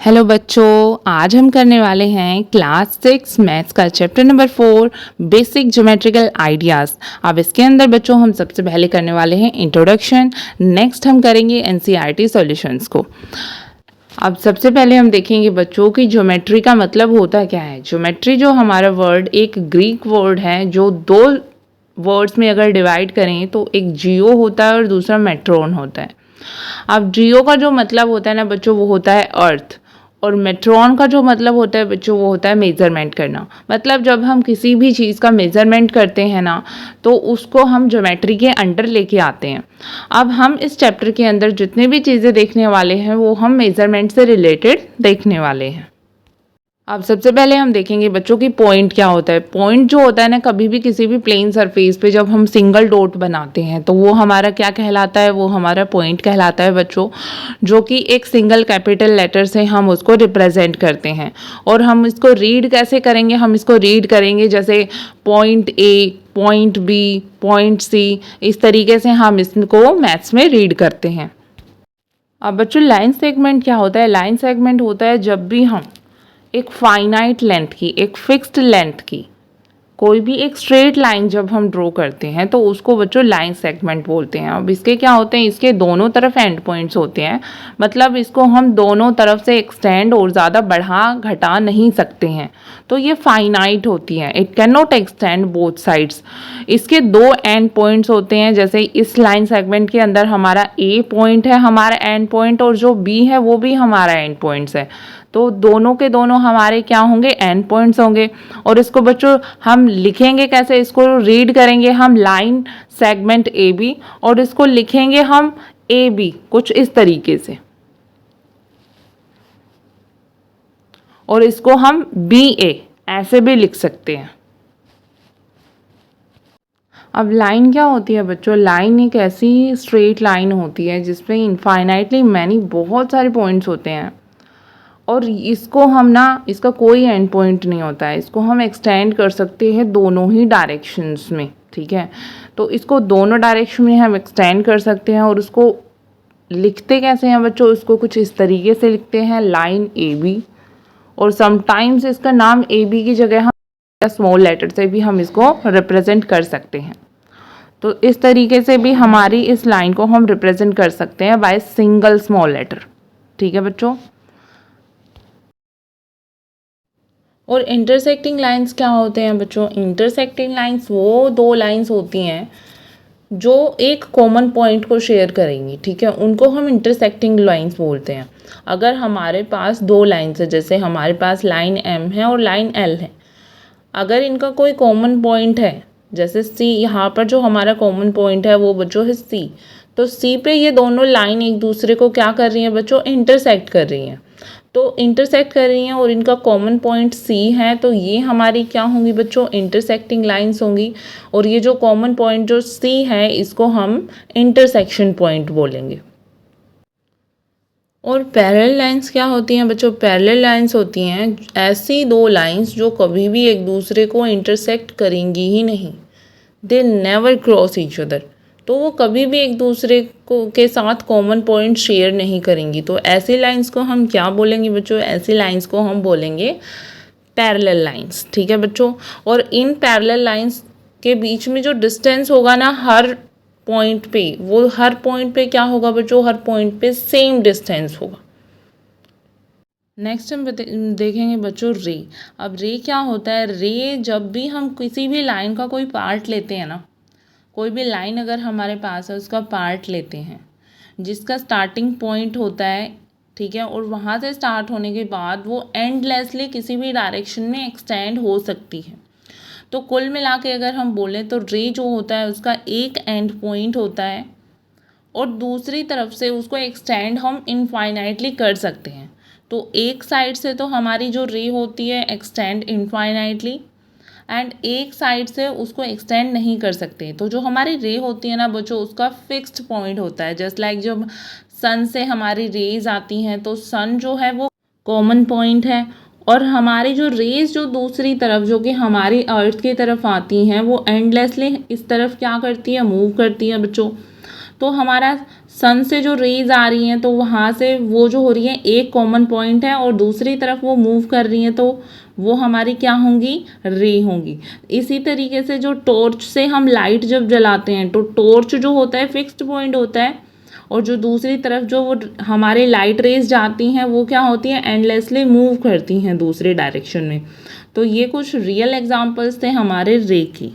Hello बच्चों, आज हम करने वाले हैं क्लास 6 मैथ्स का chapter number 4 basic geometrical ideas. अब इसके अंदर बच्चों हम सबसे पहले करने वाले हैं इंट्रोडक्शन। नेक्स्ट हम करेंगे एनसीईआरटी सॉल्यूशंस को। अब सबसे पहले हम देखेंगे बच्चों की ज्योमेट्री का मतलब होता क्या है। ज्योमेट्री जो हमारा वर्ड एक ग्रीक वर्ड है जो दो वर्ड्स में अगर डिवाइड करें तो एक जियो होता है और दूसरा मेट्रोन होता है। अब जियो का जो मतलब होता है ना बच्चों, वो होता है अर्थ, और मेट्रॉन का जो मतलब होता है बच्चों वो होता है मेज़रमेंट करना। मतलब जब हम किसी भी चीज़ का मेज़रमेंट करते हैं ना तो उसको हम ज्योमेट्री के अंडर लेके आते हैं। अब हम इस चैप्टर के अंदर जितने भी चीज़ें देखने वाले हैं वो हम मेज़रमेंट से रिलेटेड देखने वाले हैं। अब सबसे पहले हम देखेंगे बच्चों की पॉइंट क्या होता है। पॉइंट जो होता है ना, कभी भी किसी भी प्लेन सरफेस पे जब हम सिंगल डॉट बनाते हैं तो वो हमारा क्या कहलाता है, वो हमारा पॉइंट कहलाता है बच्चों, जो कि एक सिंगल कैपिटल लेटर से हम उसको रिप्रेजेंट करते हैं। और हम इसको रीड कैसे करेंगे, हम इसको रीड करेंगे जैसे point A, point B, point C, इस तरीके से हम इसको मैथ्स में रीड करते हैं। अब बच्चों लाइन सेगमेंट क्या होता है। लाइन सेगमेंट होता है जब भी हम एक फाइनाइट लेंथ की, एक फिक्स्ड लेंथ की कोई भी एक स्ट्रेट लाइन जब हम ड्रॉ करते हैं तो उसको बच्चों लाइन सेगमेंट बोलते हैं। अब इसके क्या होते हैं, इसके दोनों तरफ एंड पॉइंट्स होते हैं। मतलब इसको हम दोनों तरफ से एक्सटेंड और ज़्यादा बढ़ा घटा नहीं सकते हैं, तो ये फाइनाइट होती है। It can not extend both sides. इसके दो एंड पॉइंट्स होते हैं। जैसे इस लाइन सेगमेंट के अंदर हमारा ए पॉइंट है हमारा एंड पॉइंट, और जो बी है वो भी हमारा एंड पॉइंट्स है। तो दोनों के दोनों हमारे क्या होंगे, एंड पॉइंट्स होंगे। और इसको बच्चों हम लिखेंगे कैसे, इसको रीड करेंगे हम लाइन सेगमेंट ए बी, और इसको लिखेंगे हम ए बी कुछ इस तरीके से, और इसको हम बी ए ऐसे भी लिख सकते हैं। अब लाइन क्या होती है बच्चों, लाइन एक ऐसी स्ट्रेट लाइन होती है जिसमें इनफाइनाइटली मैनी बहुत सारे पॉइंट्स होते हैं, और इसको हम ना, इसका कोई एंड पॉइंट नहीं होता है। इसको हम एक्सटेंड कर सकते हैं दोनों ही डायरेक्शंस में, ठीक है। तो इसको दोनों डायरेक्शन में हम एक्सटेंड कर सकते हैं। और उसको लिखते कैसे हैं बच्चों, इसको कुछ इस तरीके से लिखते हैं लाइन ए बी, और समटाइम्स इसका नाम ए बी की जगह हम स्मॉल लेटर से भी हम इसको रिप्रेजेंट कर सकते हैं। तो इस तरीके से भी हमारी इस लाइन को हम रिप्रेजेंट कर सकते हैं बाय सिंगल स्मॉल लेटर, ठीक है बच्चों। और इंटरसेक्टिंग लाइंस क्या होते हैं बच्चों। इंटरसेक्टिंग लाइंस वो दो लाइंस होती हैं जो एक कॉमन पॉइंट को शेयर करेंगी, ठीक है। उनको हम इंटरसेक्टिंग लाइंस बोलते हैं। अगर हमारे पास दो लाइंस है, जैसे हमारे पास लाइन एम है और लाइन एल है, अगर इनका कोई कॉमन पॉइंट है, जैसे सी, यहाँ पर जो हमारा कॉमन पॉइंट है वो बच्चों है सी, तो सी पे ये दोनों लाइन एक दूसरे को क्या कर रही हैं बच्चों, इंटरसेक्ट कर रही हैं। तो इंटरसेक्ट कर रही हैं और इनका कॉमन पॉइंट सी है, तो ये हमारी क्या होंगी बच्चों, इंटरसेक्टिंग लाइंस होंगी। और ये जो कॉमन पॉइंट जो सी है इसको हम इंटरसेक्शन पॉइंट बोलेंगे। और पैरेलल लाइंस क्या होती हैं बच्चों। पैरेलल लाइंस होती हैं ऐसी दो लाइंस जो कभी भी एक दूसरे को इंटरसेक्ट करेंगी ही नहीं। They never cross each other. तो वो कभी भी एक दूसरे को के साथ कॉमन पॉइंट शेयर नहीं करेंगी। तो ऐसी लाइंस को हम क्या बोलेंगे बच्चों, ऐसी लाइंस को हम बोलेंगे पैरेलल लाइंस, ठीक है बच्चों। और इन पैरेलल लाइंस के बीच में जो डिस्टेंस होगा ना हर पॉइंट पे, वो हर पॉइंट पे क्या होगा बच्चों, हर पॉइंट पे सेम डिस्टेंस होगा। नेक्स्ट हम देखेंगे बच्चों रे। अब रे क्या होता है। रे जब भी हम किसी भी लाइन का कोई पार्ट लेते हैं ना, कोई भी लाइन अगर हमारे पास है उसका पार्ट लेते हैं जिसका स्टार्टिंग पॉइंट होता है, ठीक है, और वहाँ से स्टार्ट होने के बाद वो एंडलेसली किसी भी डायरेक्शन में एक्सटेंड हो सकती है। तो कुल मिला के अगर हम बोलें तो रे जो होता है उसका एक एंड पॉइंट होता है और दूसरी तरफ से उसको एक्सटेंड हम इनफाइनाइटली कर सकते हैं। तो एक साइड से तो हमारी जो रे होती है एक्सटेंड इनफाइनाइटली, एंड एक साइड से उसको एक्सटेंड नहीं कर सकते। तो जो हमारी रे होती है ना बच्चों, उसका फिक्स्ड पॉइंट होता है। जस्ट लाइक जब सन से हमारी रेज आती हैं तो सन जो है वो कॉमन पॉइंट है, और हमारी जो रेज जो दूसरी तरफ जो कि हमारी अर्थ की तरफ आती हैं वो एंडलेसली इस तरफ क्या करती है, मूव करती है बच्चों। तो हमारा सन से जो रेज आ रही हैं तो वहाँ से वो जो हो रही है एक कॉमन पॉइंट है और दूसरी तरफ वो मूव कर रही हैं तो वो हमारी क्या होंगी, रे होंगी। इसी तरीके से जो टॉर्च से हम लाइट जब जलाते हैं तो टॉर्च जो होता है फिक्स्ड पॉइंट होता है और जो दूसरी तरफ जो वो हमारे लाइट रेज जाती हैं वो क्या होती हैं, एंडलेसली मूव करती हैं दूसरे डायरेक्शन में। तो ये कुछ रियल एग्जांपल्स थे हमारे रे की।